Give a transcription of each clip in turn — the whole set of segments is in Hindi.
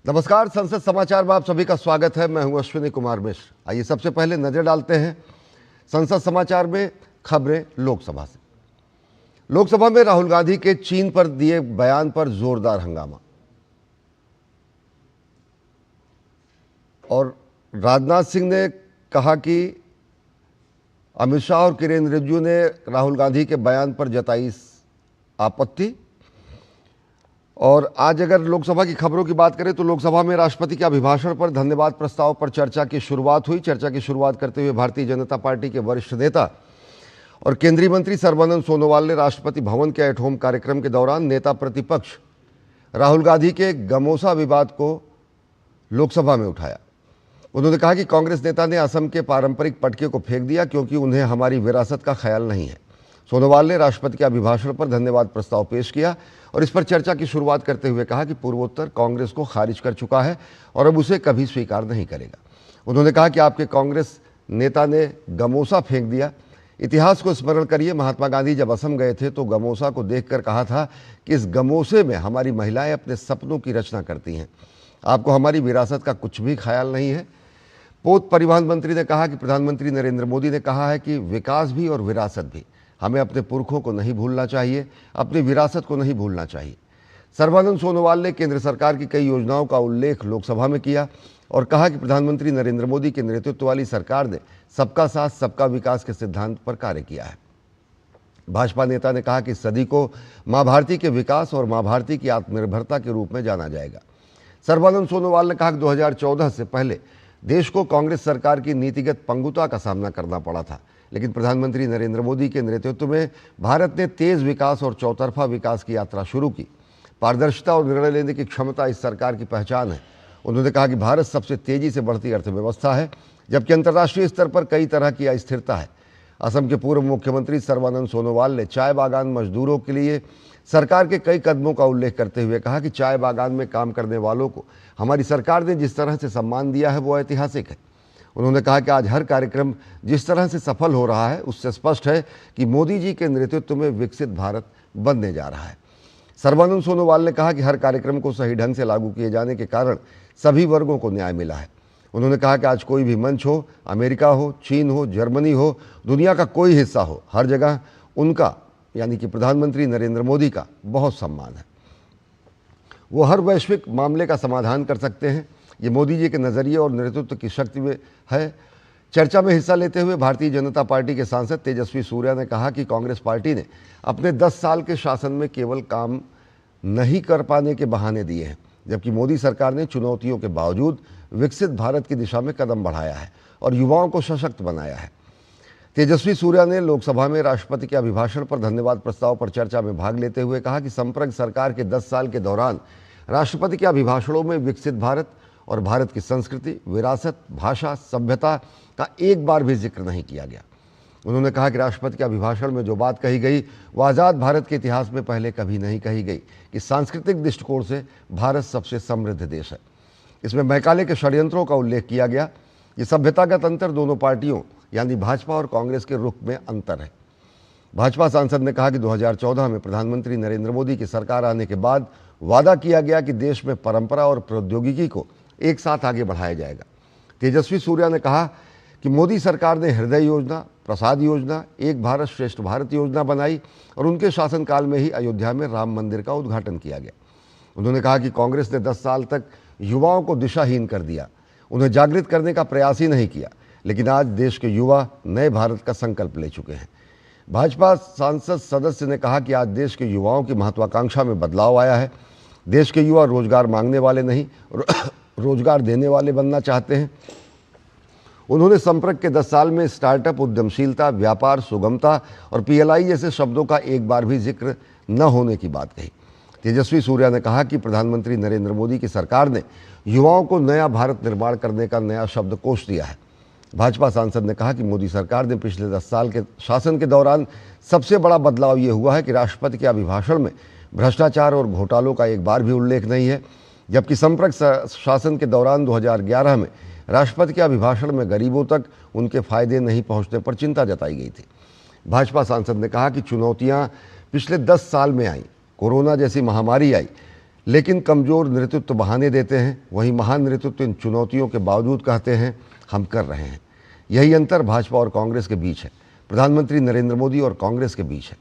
नमस्कार, संसद समाचार में आप सभी का स्वागत है। मैं हूं अश्विनी कुमार मिश्र। आइए सबसे पहले नजर डालते हैं संसद समाचार में खबरें लोकसभा से। लोकसभा में राहुल गांधी के चीन पर दिए बयान पर जोरदार हंगामा और राजनाथ सिंह ने कहा कि अमित शाह और किरेन रिजिजू ने राहुल गांधी के बयान पर जताई आपत्ति। और आज अगर लोकसभा की खबरों की बात करें तो लोकसभा में राष्ट्रपति के अभिभाषण पर धन्यवाद प्रस्ताव पर चर्चा की शुरुआत हुई। चर्चा की शुरुआत करते हुए भारतीय जनता पार्टी के वरिष्ठ नेता और केंद्रीय मंत्री सर्बानंद सोनोवाल ने राष्ट्रपति भवन के एट होम कार्यक्रम के दौरान नेता प्रतिपक्ष राहुल गांधी के गमोसा विवाद को लोकसभा में उठाया। उन्होंने कहा कि कांग्रेस नेता ने असम के पारंपरिक पटके को फेंक दिया क्योंकि उन्हें हमारी विरासत का ख्याल नहीं है। सोनोवाल ने राष्ट्रपति के अभिभाषण पर धन्यवाद प्रस्ताव पेश किया और इस पर चर्चा की शुरुआत करते हुए कहा कि पूर्वोत्तर कांग्रेस को खारिज कर चुका है और अब उसे कभी स्वीकार नहीं करेगा। उन्होंने कहा कि आपके कांग्रेस नेता ने गमोसा फेंक दिया। इतिहास को स्मरण करिए, महात्मा गांधी जब असम गए थे तो गमोसा को देखकर कहा था कि इस गमोसे में हमारी महिलाएं अपने सपनों की रचना करती हैं। आपको हमारी विरासत का कुछ भी ख्याल नहीं है। पोत परिवहन मंत्री ने कहा कि प्रधानमंत्री नरेंद्र मोदी ने कहा है कि विकास भी और विरासत भी, हमें अपने पुरखों को नहीं भूलना चाहिए, अपनी विरासत को नहीं भूलना चाहिए। सर्बानंद सोनोवाल ने केंद्र सरकार की कई योजनाओं का उल्लेख लोकसभा में किया और कहा कि प्रधानमंत्री नरेंद्र मोदी के नेतृत्व वाली सरकार ने सबका साथ सबका विकास के सिद्धांत पर कार्य किया है। भाजपा नेता ने कहा कि इस सदी को मां भारती के विकास और मां भारती की आत्मनिर्भरता के रूप में जाना जाएगा। सर्बानंद सोनोवाल ने कहा कि 2014 से पहले देश को कांग्रेस सरकार की नीतिगत पंगुता का सामना करना पड़ा था, लेकिन प्रधानमंत्री नरेंद्र मोदी के नेतृत्व में भारत ने तेज विकास और चौतरफा विकास की यात्रा शुरू की। पारदर्शिता और निर्णय लेने की क्षमता इस सरकार की पहचान है। उन्होंने कहा कि भारत सबसे तेजी से बढ़ती अर्थव्यवस्था है, जबकि अंतर्राष्ट्रीय स्तर पर कई तरह की अस्थिरता है। असम के पूर्व मुख्यमंत्री सर्बानंद सोनोवाल ने चाय बागान मजदूरों के लिए सरकार के कई कदमों का उल्लेख करते हुए कहा कि चाय बागान में काम करने वालों को हमारी सरकार ने जिस तरह से सम्मान दिया है वो ऐतिहासिक है। उन्होंने कहा कि आज हर कार्यक्रम जिस तरह से सफल हो रहा है उससे स्पष्ट है कि मोदी जी के नेतृत्व में विकसित भारत बनने जा रहा है। सर्बानंद सोनोवाल ने कहा कि हर कार्यक्रम को सही ढंग से लागू किए जाने के कारण सभी वर्गों को न्याय मिला है। उन्होंने कहा कि आज कोई भी मंच हो, अमेरिका हो, चीन हो, जर्मनी हो, दुनिया का कोई हिस्सा हो, हर जगह उनका यानी कि प्रधानमंत्री नरेंद्र मोदी का बहुत सम्मान है। वो हर वैश्विक मामले का समाधान कर सकते हैं। ये मोदी जी के नज़रिए और नेतृत्व की शक्ति में है। चर्चा में हिस्सा लेते हुए भारतीय जनता पार्टी के सांसद तेजस्वी सूर्या ने कहा कि कांग्रेस पार्टी ने अपने 10 साल के शासन में केवल काम नहीं कर पाने के बहाने दिए हैं, जबकि मोदी सरकार ने चुनौतियों के बावजूद विकसित भारत की दिशा में कदम बढ़ाया है और युवाओं को सशक्त बनाया है। तेजस्वी सूर्या ने लोकसभा में राष्ट्रपति के अभिभाषण पर धन्यवाद प्रस्ताव पर चर्चा में भाग लेते हुए कहा कि संप्रग सरकार के 10 साल के दौरान राष्ट्रपति के अभिभाषणों में विकसित भारत और भारत की संस्कृति, विरासत, भाषा, सभ्यता का एक बार भी जिक्र नहीं किया गया। उन्होंने कहा कि राष्ट्रपति के अभिभाषण में जो बात कही गई वो आज़ाद भारत के इतिहास में पहले कभी नहीं कही गई कि सांस्कृतिक दृष्टिकोण से भारत सबसे समृद्ध देश है। इसमें मैकाले के षड्यंत्रों का उल्लेख किया गया। ये सभ्यतागत अंतर दोनों पार्टियों यानी भाजपा और कांग्रेस के रुख में अंतर है। भाजपा सांसद ने कहा कि 2014 में प्रधानमंत्री नरेंद्र मोदी की सरकार आने के बाद वादा किया गया कि देश में परंपरा और प्रौद्योगिकी को एक साथ आगे बढ़ाया जाएगा। तेजस्वी सूर्या ने कहा कि मोदी सरकार ने हृदय योजना, प्रसाद योजना, एक भारत श्रेष्ठ भारत योजना बनाई और उनके शासनकाल में ही अयोध्या में राम मंदिर का उद्घाटन किया गया। उन्होंने कहा कि कांग्रेस ने 10 साल तक युवाओं को दिशाहीन कर दिया, उन्हें जागृत करने का प्रयास ही नहीं किया, लेकिन आज देश के युवा नए भारत का संकल्प ले चुके हैं। भाजपा सांसद सदस्य ने कहा कि आज देश के युवाओं की महत्वाकांक्षा में बदलाव आया है। देश के युवा रोजगार मांगने वाले नहीं, रोजगार देने वाले बनना चाहते हैं। उन्होंने संपर्क के 10 साल में स्टार्टअप, उद्यमशीलता, व्यापार, सुगमता और पीएलआई जैसे शब्दों का एक बार भी जिक्र न होने की बात कही। तेजस्वी सूर्या ने कहा कि प्रधानमंत्री नरेंद्र मोदी की सरकार ने युवाओं को नया भारत निर्माण करने का नया शब्दकोश दिया है। भाजपा सांसद ने कहा कि मोदी सरकार ने पिछले 10 साल के शासन के दौरान सबसे बड़ा बदलाव ये हुआ है कि राष्ट्रपति के अभिभाषण में भ्रष्टाचार और घोटालों का एक बार भी उल्लेख नहीं है, जबकि संप्रग शासन के दौरान 2011 में राष्ट्रपति के अभिभाषण में गरीबों तक उनके फायदे नहीं पहुंचने पर चिंता जताई गई थी। भाजपा सांसद ने कहा कि चुनौतियां पिछले 10 साल में आई, कोरोना जैसी महामारी आई, लेकिन कमज़ोर नेतृत्व बहाने देते हैं, वहीं महान नेतृत्व इन चुनौतियों के बावजूद कहते हैं हम कर रहे हैं। यही अंतर भाजपा और कांग्रेस के बीच है, प्रधानमंत्री नरेंद्र मोदी और कांग्रेस के बीच है।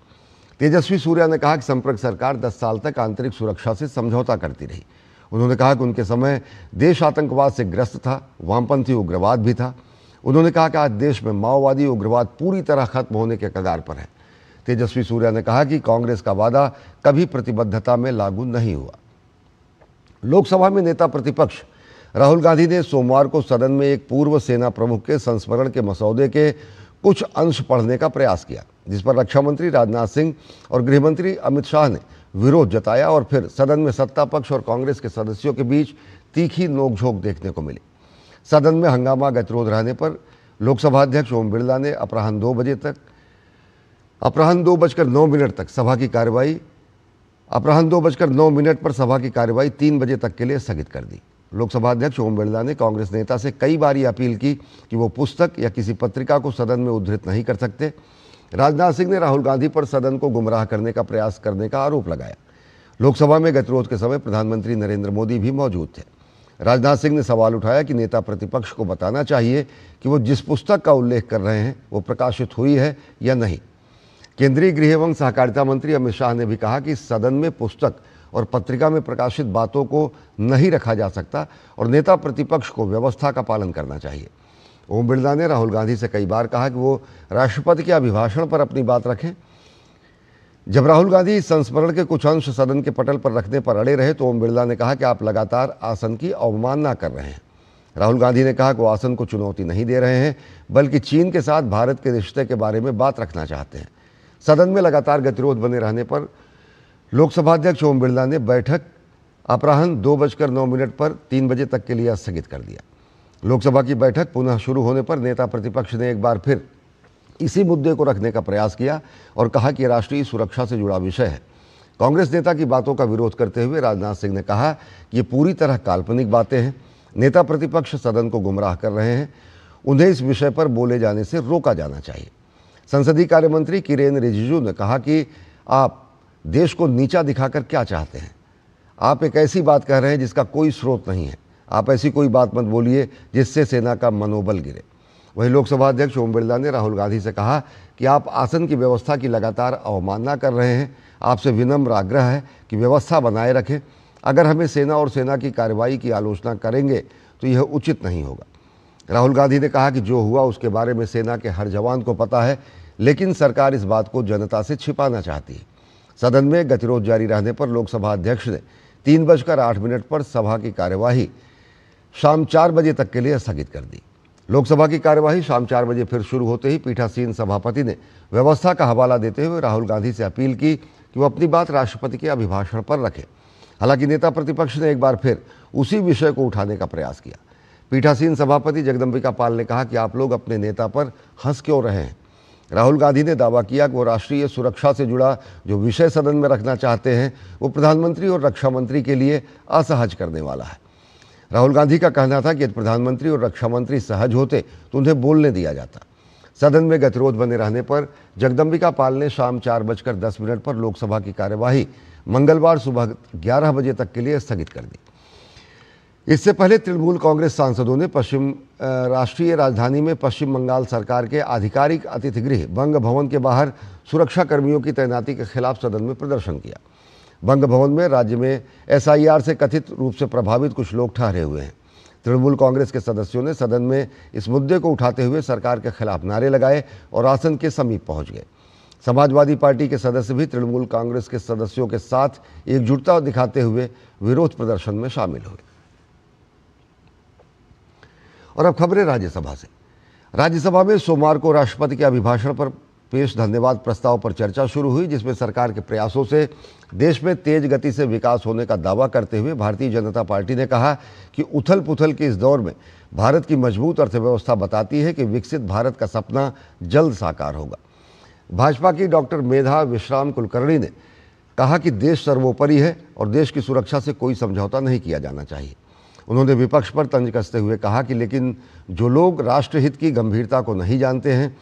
तेजस्वी सूर्या ने कहा कि संपर्क सरकार 10 साल तक आंतरिक सुरक्षा से समझौता करती रही। उन्होंने कहा कि उनके समय देश आतंकवाद से ग्रस्त था, वामपंथी उग्रवाद भी था। उन्होंने कहा कि आज देश में माओवादी उग्रवाद पूरी तरह खत्म होने के कगार पर है। तेजस्वी सूर्या ने कहा कि कांग्रेस का वादा कभी प्रतिबद्धता में लागू नहीं हुआ। लोकसभा में नेता प्रतिपक्ष राहुल गांधी ने सोमवार को सदन में एक पूर्व सेना प्रमुख के संस्मरण के मसौदे के कुछ अंश पढ़ने का प्रयास किया, जिस पर रक्षा मंत्री राजनाथ सिंह और गृह मंत्री अमित शाह ने विरोध जताया और फिर सदन में सत्ता पक्ष और कांग्रेस के सदस्यों के बीच तीखी नोकझोंक देखने को मिली। सदन में हंगामा गतिरोध रहने पर लोकसभा अध्यक्ष ओम बिरला ने अपराह्न 2:09 तक सभा की कार्यवाही 3 बजे तक के लिए स्थगित कर दी। लोकसभा अध्यक्ष ओम बिरला ने कांग्रेस नेता से कई बार ये अपील की कि वो पुस्तक या किसी पत्रिका को सदन में उद्धृत नहीं कर सकते। राजनाथ सिंह ने राहुल गांधी पर सदन को गुमराह करने का प्रयास करने का आरोप लगाया। लोकसभा में गतिरोध के समय प्रधानमंत्री नरेंद्र मोदी भी मौजूद थे। राजनाथ सिंह ने सवाल उठाया कि नेता प्रतिपक्ष को बताना चाहिए कि वो जिस पुस्तक का उल्लेख कर रहे हैं वो प्रकाशित हुई है या नहीं। केंद्रीय गृह एवं सहकारिता मंत्री अमित शाह ने भी कहा कि सदन में पुस्तक और पत्रिका में प्रकाशित बातों को नहीं रखा जा सकता और नेता प्रतिपक्ष को व्यवस्था का पालन करना चाहिए। ओम बिरला ने राहुल गांधी से कई बार कहा कि वो राष्ट्रपति के अभिभाषण पर अपनी बात रखें। जब राहुल गांधी इस संस्मरण के कुछ अंश सदन के पटल पर रखने पर अड़े रहे तो ओम बिरला ने कहा कि आप लगातार आसन की अवमानना कर रहे हैं। राहुल गांधी ने कहा कि वो आसन को चुनौती नहीं दे रहे हैं, बल्कि चीन के साथ भारत के रिश्ते के बारे में बात रखना चाहते हैं। सदन में लगातार गतिरोध बने रहने पर लोकसभा अध्यक्ष ओम बिरला ने बैठक अपराह्न 2:09 पर 3 बजे तक के लिए स्थगित कर दिया। लोकसभा की बैठक पुनः शुरू होने पर नेता प्रतिपक्ष ने एक बार फिर इसी मुद्दे को रखने का प्रयास किया और कहा कि राष्ट्रीय सुरक्षा से जुड़ा विषय है। कांग्रेस नेता की बातों का विरोध करते हुए राजनाथ सिंह ने कहा कि ये पूरी तरह काल्पनिक बातें हैं। नेता प्रतिपक्ष सदन को गुमराह कर रहे हैं, उन्हें इस विषय पर बोले जाने से रोका जाना चाहिए। संसदीय कार्य मंत्री किरेन रिजिजू ने कहा कि आप देश को नीचा दिखाकर क्या चाहते हैं? आप एक ऐसी बात कह रहे हैं जिसका कोई स्रोत नहीं है। आप ऐसी कोई बात मत बोलिए जिससे सेना का मनोबल गिरे। वहीं लोकसभा अध्यक्ष ओम बिरला ने राहुल गांधी से कहा कि आप आसन की व्यवस्था की लगातार अवमानना कर रहे हैं। आपसे विनम्र आग्रह है कि व्यवस्था बनाए रखें। अगर हमें सेना और सेना की कार्रवाई की आलोचना करेंगे तो यह उचित नहीं होगा। राहुल गांधी ने कहा कि जो हुआ उसके बारे में सेना के हर जवान को पता है, लेकिन सरकार इस बात को जनता से छिपाना चाहती है। सदन में गतिरोध जारी रहने पर लोकसभा अध्यक्ष ने 3:08 पर सभा की कार्यवाही शाम 4 बजे तक के लिए स्थगित कर दी। लोकसभा की कार्यवाही शाम 4 बजे फिर शुरू होते ही पीठासीन सभापति ने व्यवस्था का हवाला देते हुए राहुल गांधी से अपील की कि वो अपनी बात राष्ट्रपति के अभिभाषण पर रखें। हालांकि नेता प्रतिपक्ष ने एक बार फिर उसी विषय को उठाने का प्रयास किया। पीठासीन सभापति जगदम्बिका पाल ने कहा कि आप लोग अपने नेता पर हंस क्यों रहे हैं। राहुल गांधी ने दावा किया कि वो राष्ट्रीय सुरक्षा से जुड़ा जो विषय सदन में रखना चाहते हैं वो प्रधानमंत्री और रक्षा मंत्री के लिए असहज करने वाला है। राहुल गांधी का कहना था कि यदि प्रधानमंत्री और रक्षा मंत्री सहज होते तो उन्हें बोलने दिया जाता। सदन में गतिरोध बने रहने पर जगदम्बिका पाल ने शाम 4:10 पर लोकसभा की कार्यवाही मंगलवार सुबह 11 बजे तक के लिए स्थगित कर दी। इससे पहले तृणमूल कांग्रेस सांसदों ने राष्ट्रीय राजधानी में पश्चिम बंगाल सरकार के आधिकारिक अतिथि गृह बंग भवन के बाहर सुरक्षा कर्मियों की तैनाती के खिलाफ सदन में प्रदर्शन किया। बंग भवन में राज्य में SIR से कथित रूप से प्रभावित कुछ लोग ठहरे हुए हैं। तृणमूल कांग्रेस के सदस्यों ने सदन में इस मुद्दे को उठाते हुए सरकार के खिलाफ नारे लगाए और आसन के समीप पहुंच गए। समाजवादी पार्टी के सदस्य भी तृणमूल कांग्रेस के सदस्यों के साथ एकजुटता दिखाते हुए विरोध प्रदर्शन में शामिल हुए। और अब खबरें राज्यसभा से। राज्यसभा में सोमवार को राष्ट्रपति के अभिभाषण पर पेश धन्यवाद प्रस्ताव पर चर्चा शुरू हुई, जिसमें सरकार के प्रयासों से देश में तेज गति से विकास होने का दावा करते हुए भारतीय जनता पार्टी ने कहा कि उथल पुथल के इस दौर में भारत की मजबूत अर्थव्यवस्था बताती है कि विकसित भारत का सपना जल्द साकार होगा। भाजपा की डॉक्टर मेधा विश्राम कुलकर्णी ने कहा कि देश सर्वोपरि है और देश की सुरक्षा से कोई समझौता नहीं किया जाना चाहिए। उन्होंने विपक्ष पर तंज कसते हुए कहा कि लेकिन जो लोग राष्ट्रहित की गंभीरता को नहीं जानते हैं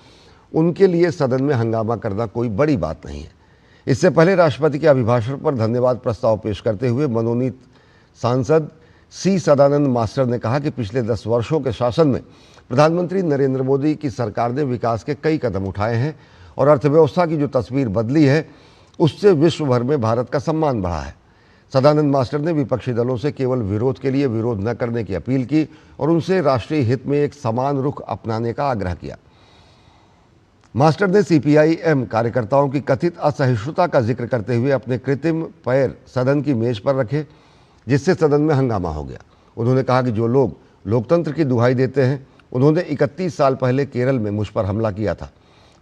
उनके लिए सदन में हंगामा करना कोई बड़ी बात नहीं है। इससे पहले राष्ट्रपति के अभिभाषण पर धन्यवाद प्रस्ताव पेश करते हुए मनोनीत सांसद सी सदानंद मास्टर ने कहा कि पिछले 10 वर्षों के शासन में प्रधानमंत्री नरेंद्र मोदी की सरकार ने विकास के कई कदम उठाए हैं और अर्थव्यवस्था की जो तस्वीर बदली है उससे विश्व भर में भारत का सम्मान बढ़ा है। सदानंद मास्टर ने विपक्षी दलों से केवल विरोध के लिए विरोध न करने की अपील की और उनसे राष्ट्रीय हित में एक समान रुख अपनाने का आग्रह किया। मास्टर ने सीपीआई-एम कार्यकर्ताओं की कथित असहिष्णुता का जिक्र करते हुए अपने कृत्रिम पैर सदन की मेज पर रखे, जिससे सदन में हंगामा हो गया। उन्होंने कहा कि जो लोग लोकतंत्र की दुहाई देते हैं, उन्होंने 31 साल पहले केरल में मुझ पर हमला किया था।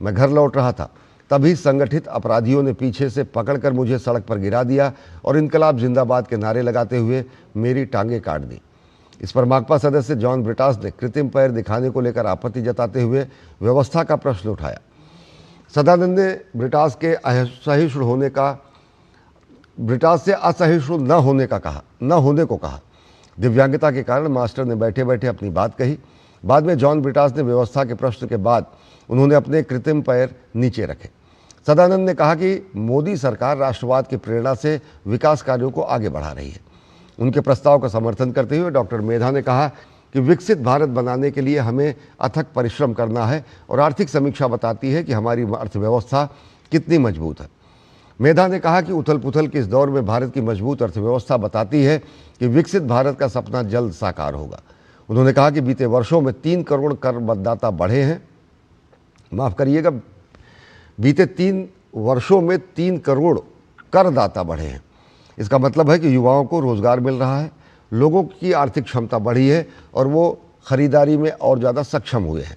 मैं घर लौट रहा था, तभी संगठित अपराधियों ने पीछे से पकड़कर मुझे सड़क पर गिरा दिया और इनकलाब जिंदाबाद के नारे लगाते हुए मेरी टांगें काट दी। इस पर माकपा सदस्य जॉन ब्रिटास ने कृत्रिम पैर दिखाने को लेकर आपत्ति जताते हुए व्यवस्था का प्रश्न उठाया। सदानंद ने ब्रिटास से असहिष्णु न होने को कहा। दिव्यांगता के कारण मास्टर ने बैठे बैठे अपनी बात कही। बाद में जॉन ब्रिटास ने व्यवस्था के प्रश्न के बाद उन्होंने अपने कृत्रिम पैर नीचे रखे। सदानंद ने कहा कि मोदी सरकार राष्ट्रवाद की प्रेरणा से विकास कार्यों को आगे बढ़ा रही है। उनके प्रस्ताव का समर्थन करते हुए डॉक्टर मेधा ने कहा कि विकसित भारत बनाने के लिए हमें अथक परिश्रम करना है और आर्थिक समीक्षा बताती है कि हमारी अर्थव्यवस्था कितनी मजबूत है। मेधा ने कहा कि उथल पुथल के इस दौर में भारत की मजबूत अर्थव्यवस्था बताती है कि विकसित भारत का सपना जल्द साकार होगा। उन्होंने कहा कि बीते वर्षों में 3 करोड़ कर मतदाता बढ़े हैं। माफ़ करिएगा, बीते 3 वर्षों में 3 करोड़ करदाता बढ़े हैं। इसका मतलब है कि युवाओं को रोज़गार मिल रहा है, लोगों की आर्थिक क्षमता बढ़ी है और वो ख़रीदारी में और ज़्यादा सक्षम हुए हैं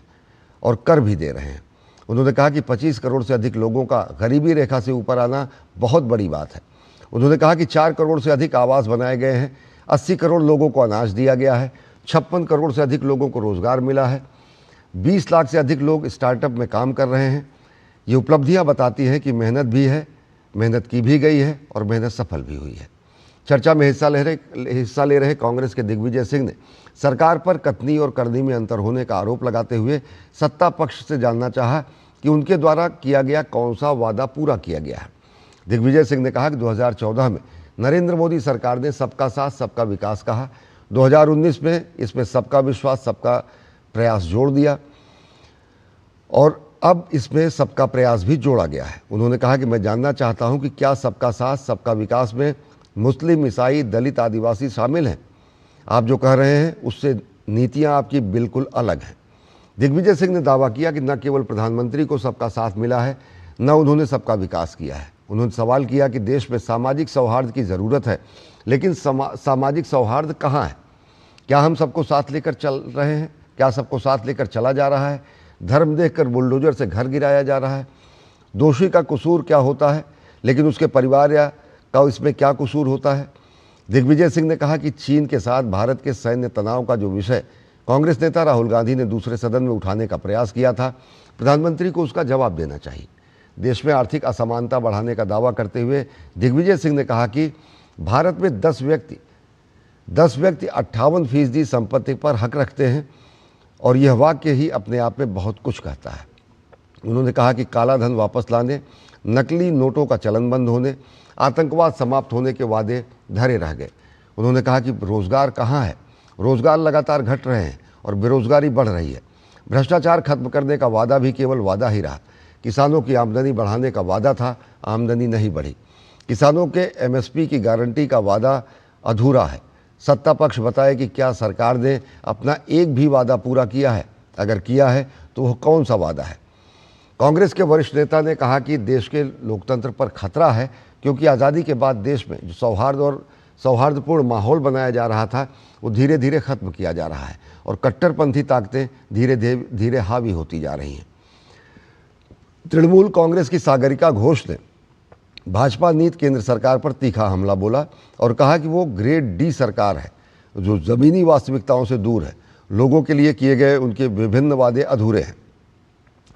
और कर भी दे रहे हैं। उन्होंने कहा कि 25 करोड़ से अधिक लोगों का गरीबी रेखा से ऊपर आना बहुत बड़ी बात है। उन्होंने कहा कि 4 करोड़ से अधिक आवास बनाए गए हैं, 80 करोड़ लोगों को अनाज दिया गया है, 56 करोड़ से अधिक लोगों को रोज़गार मिला है, 20 लाख से अधिक लोग स्टार्टअप में काम कर रहे हैं। ये उपलब्धियां बताती हैं कि मेहनत भी है, मेहनत की भी गई है और मेहनत सफल भी हुई है। चर्चा में हिस्सा ले रहे कांग्रेस के दिग्विजय सिंह ने सरकार पर कथनी और करनी में अंतर होने का आरोप लगाते हुए सत्ता पक्ष से जानना चाहा कि उनके द्वारा किया गया कौन सा वादा पूरा किया गया है। दिग्विजय सिंह ने कहा कि 2014 में नरेंद्र मोदी सरकार ने सबका साथ सबका विकास कहा, 2019 में इसमें सबका विश्वास सबका प्रयास जोड़ दिया और अब इसमें सबका प्रयास भी जोड़ा गया है। उन्होंने कहा कि मैं जानना चाहता हूं कि क्या सबका साथ सबका विकास में मुस्लिम, ईसाई, दलित, आदिवासी शामिल हैं? आप जो कह रहे हैं उससे नीतियां आपकी बिल्कुल अलग हैं। दिग्विजय सिंह ने दावा किया कि न केवल प्रधानमंत्री को सबका साथ मिला है, न उन्होंने सबका विकास किया है। उन्होंने सवाल किया कि देश में सामाजिक सौहार्द की ज़रूरत है, लेकिन सामाजिक सौहार्द कहाँ है? क्या हम सबको साथ लेकर चल रहे हैं? क्या सबको साथ लेकर चला जा रहा है? धर्म देखकर बुलडोजर से घर गिराया जा रहा है। दोषी का कसूर क्या होता है, लेकिन उसके परिवार या का इसमें क्या कसूर होता है? दिग्विजय सिंह ने कहा कि चीन के साथ भारत के सैन्य तनाव का जो विषय कांग्रेस नेता राहुल गांधी ने दूसरे सदन में उठाने का प्रयास किया था, प्रधानमंत्री को उसका जवाब देना चाहिए। देश में आर्थिक असमानता बढ़ाने का दावा करते हुए दिग्विजय सिंह ने कहा कि भारत में 10 व्यक्ति 58% संपत्ति पर हक रखते हैं और यह वाक्य ही अपने आप में बहुत कुछ कहता है। उन्होंने कहा कि काला धन वापस लाने, नकली नोटों का चलन बंद होने, आतंकवाद समाप्त होने के वादे धरे रह गए। उन्होंने कहा कि रोज़गार कहाँ है? रोज़गार लगातार घट रहे हैं और बेरोज़गारी बढ़ रही है। भ्रष्टाचार खत्म करने का वादा भी केवल वादा ही रहा। किसानों की आमदनी बढ़ाने का वादा था, आमदनी नहीं बढ़ी। किसानों के एमएसपी की गारंटी का वादा अधूरा है। सत्ता पक्ष बताए कि क्या सरकार ने अपना एक भी वादा पूरा किया है? अगर किया है तो वह कौन सा वादा है? कांग्रेस के वरिष्ठ नेता ने कहा कि देश के लोकतंत्र पर खतरा है, क्योंकि आज़ादी के बाद देश में जो सौहार्दपूर्ण माहौल बनाया जा रहा था वो धीरे धीरे खत्म किया जा रहा है और कट्टरपंथी ताकतें धीरे धीरे हावी होती जा रही हैं। तृणमूल कांग्रेस की सागरिका घोष ने भाजपा नीति केंद्र सरकार पर तीखा हमला बोला और कहा कि वो ग्रेड डी सरकार है जो ज़मीनी वास्तविकताओं से दूर है। लोगों के लिए किए गए उनके विभिन्न वादे अधूरे हैं।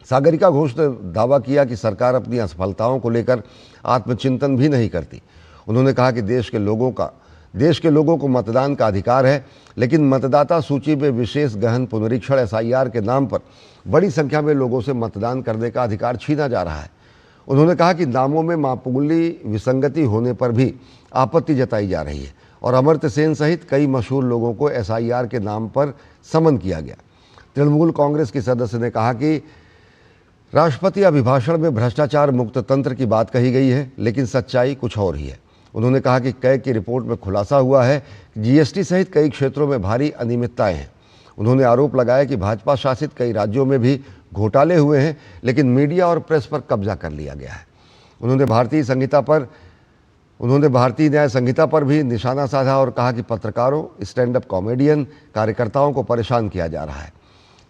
सागरिका घोष ने दावा किया कि सरकार अपनी असफलताओं को लेकर आत्मचिंतन भी नहीं करती। उन्होंने कहा कि देश के लोगों को मतदान का अधिकार है, लेकिन मतदाता सूची में विशेष गहन पुनरीक्षण SIR के नाम पर बड़ी संख्या में लोगों से मतदान करने का अधिकार छीना जा रहा है। उन्होंने कहा कि नामों में मामूली विसंगति होने पर भी आपत्ति जताई जा रही है और अमर्त्य सेन सहित कई मशहूर लोगों को एसआईआर के नाम पर समन किया गया। तृणमूल कांग्रेस की सदस्य ने कहा कि राष्ट्रपति अभिभाषण में भ्रष्टाचार मुक्त तंत्र की बात कही गई है, लेकिन सच्चाई कुछ और ही है। उन्होंने कहा कि कैग की रिपोर्ट में खुलासा हुआ है कि जीएसटी सहित कई क्षेत्रों में भारी अनियमितताएं हैं। उन्होंने आरोप लगाया कि भाजपा शासित कई राज्यों में भी घोटाले हुए हैं, लेकिन मीडिया और प्रेस पर कब्जा कर लिया गया है। उन्होंने भारतीय न्याय संहिता पर भी निशाना साधा और कहा कि पत्रकारों, स्टैंड अप कॉमेडियन, कार्यकर्ताओं को परेशान किया जा रहा है।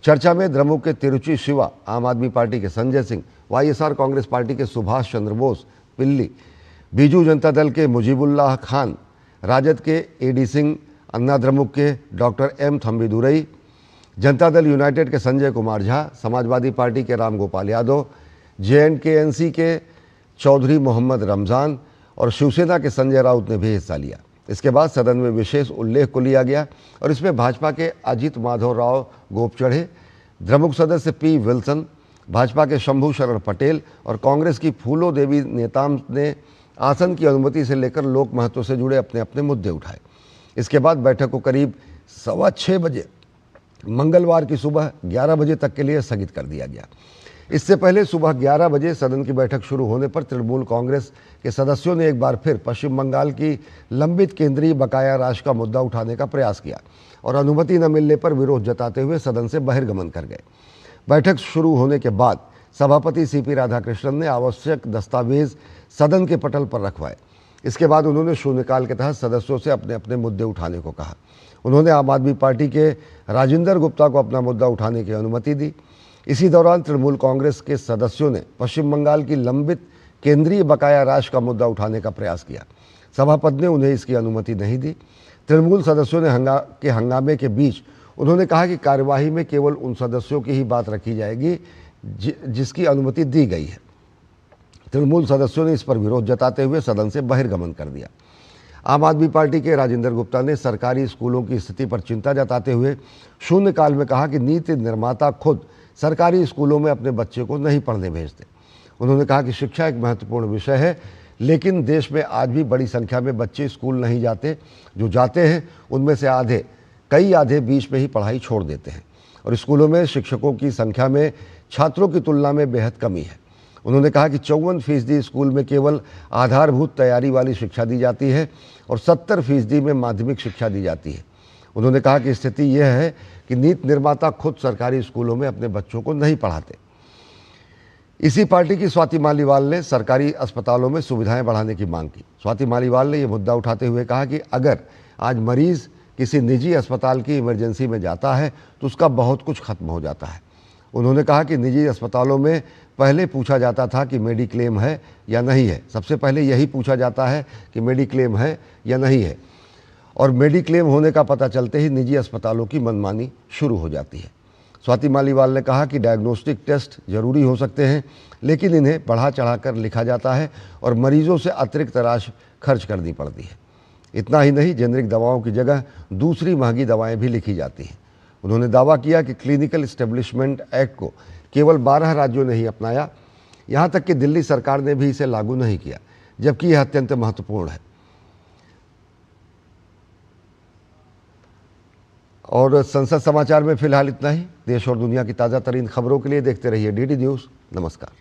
चर्चा में द्रमुक के तिरुचि शिवा, आम आदमी पार्टी के संजय सिंह, वाईएसआर कांग्रेस पार्टी के सुभाष चंद्र बोस पिल्ली, बीजू जनता दल के मुजीबुल्लाह खान, राजद के एडी सिंह, अन्ना द्रमुक के doctor M Thambidurai, Janata Dal United के संजय कुमार झा, समाजवादी पार्टी के राम गोपाल यादव, JNK-NC के चौधरी मोहम्मद रमज़ान और शिवसेना के संजय राउत ने भी हिस्सा लिया। इसके बाद सदन में विशेष उल्लेख को लिया गया और इसमें भाजपा के अजित माधव राव गोपचढ़े, द्रमुक सदस्य P. विल्सन, भाजपा के शंभू शरण पटेल और कांग्रेस की फूलो देवी नेताम ने आसन की अनुमति से लेकर लोक महत्व से जुड़े अपने अपने मुद्दे उठाए। इसके बाद बैठक को करीब 6:15 बजे मंगलवार की सुबह 11 बजे तक के लिए स्थगित कर दिया गया। इससे पहले सुबह 11 बजे सदन की बैठक शुरू होने पर तृणमूल कांग्रेस के सदस्यों ने एक बार फिर पश्चिम बंगाल की लंबित केंद्रीय बकाया राशि का मुद्दा उठाने का प्रयास किया और अनुमति न मिलने पर विरोध जताते हुए सदन से बहिर्गमन कर गए। बैठक शुरू होने के बाद सभापति CP राधाकृष्णन ने आवश्यक दस्तावेज सदन के पटल पर रखवाए। इसके बाद उन्होंने शून्यकाल के तहत सदस्यों से अपने अपने मुद्दे उठाने को कहा। उन्होंने आम आदमी पार्टी के राजेंद्र गुप्ता को अपना मुद्दा उठाने की अनुमति दी। इसी दौरान तृणमूल कांग्रेस के सदस्यों ने पश्चिम बंगाल की लंबित केंद्रीय बकाया राशि का मुद्दा उठाने का प्रयास किया। सभापति ने उन्हें इसकी अनुमति नहीं दी। तृणमूल सदस्यों ने हंगामे के बीच उन्होंने कहा कि कार्यवाही में केवल उन सदस्यों की ही बात रखी जाएगी जिसकी अनुमति दी गई है। तृणमूल सदस्यों ने इस पर विरोध जताते हुए सदन से बहिर्गमन कर दिया। आम आदमी पार्टी के राजेंद्र गुप्ता ने सरकारी स्कूलों की स्थिति पर चिंता जताते हुए शून्यकाल में कहा कि नीति निर्माता खुद सरकारी स्कूलों में अपने बच्चे को नहीं पढ़ने भेजते। उन्होंने कहा कि शिक्षा एक महत्वपूर्ण विषय है, लेकिन देश में आज भी बड़ी संख्या में बच्चे स्कूल नहीं जाते। जो जाते हैं उनमें से कई आधे बीच में ही पढ़ाई छोड़ देते हैं और स्कूलों में शिक्षकों की संख्या में छात्रों की तुलना में बेहद कमी है। उन्होंने कहा कि 54% स्कूल में केवल आधारभूत तैयारी वाली शिक्षा दी जाती है और 70% में माध्यमिक शिक्षा दी जाती है। उन्होंने कहा कि स्थिति यह है कि नीति निर्माता खुद सरकारी स्कूलों में अपने बच्चों को नहीं पढ़ाते। इसी पार्टी की स्वाति मालीवाल ने सरकारी अस्पतालों में सुविधाएं बढ़ाने की मांग की। स्वाति मालीवाल ने यह मुद्दा उठाते हुए कहा कि अगर आज मरीज किसी निजी अस्पताल की इमरजेंसी में जाता है तो उसका बहुत कुछ खत्म हो जाता है। उन्होंने कहा कि निजी अस्पतालों में पहले पूछा जाता था कि मेडिक्लेम है या नहीं है। सबसे पहले यही पूछा जाता है कि मेडिक्लेम है या नहीं है, और मेडिक्लेम होने का पता चलते ही निजी अस्पतालों की मनमानी शुरू हो जाती है। स्वाति मालीवाल ने कहा कि डायग्नोस्टिक टेस्ट जरूरी हो सकते हैं, लेकिन इन्हें बढ़ा चढ़ाकर लिखा जाता है और मरीजों से अतिरिक्त राशि खर्च करनी पड़ती है। इतना ही नहीं, जेनरिक दवाओं की जगह दूसरी महंगी दवाएं भी लिखी जाती हैं। उन्होंने दावा किया कि क्लिनिकल एस्टेब्लिशमेंट एक्ट को केवल 12 राज्यों ने ही अपनाया, यहाँ तक कि दिल्ली सरकार ने भी इसे लागू नहीं किया, जबकि यह अत्यंत महत्वपूर्ण है। और संसद समाचार में फिलहाल इतना ही। देश और दुनिया की ताज़ा तरीन खबरों के लिए देखते रहिए DD न्यूज़। नमस्कार।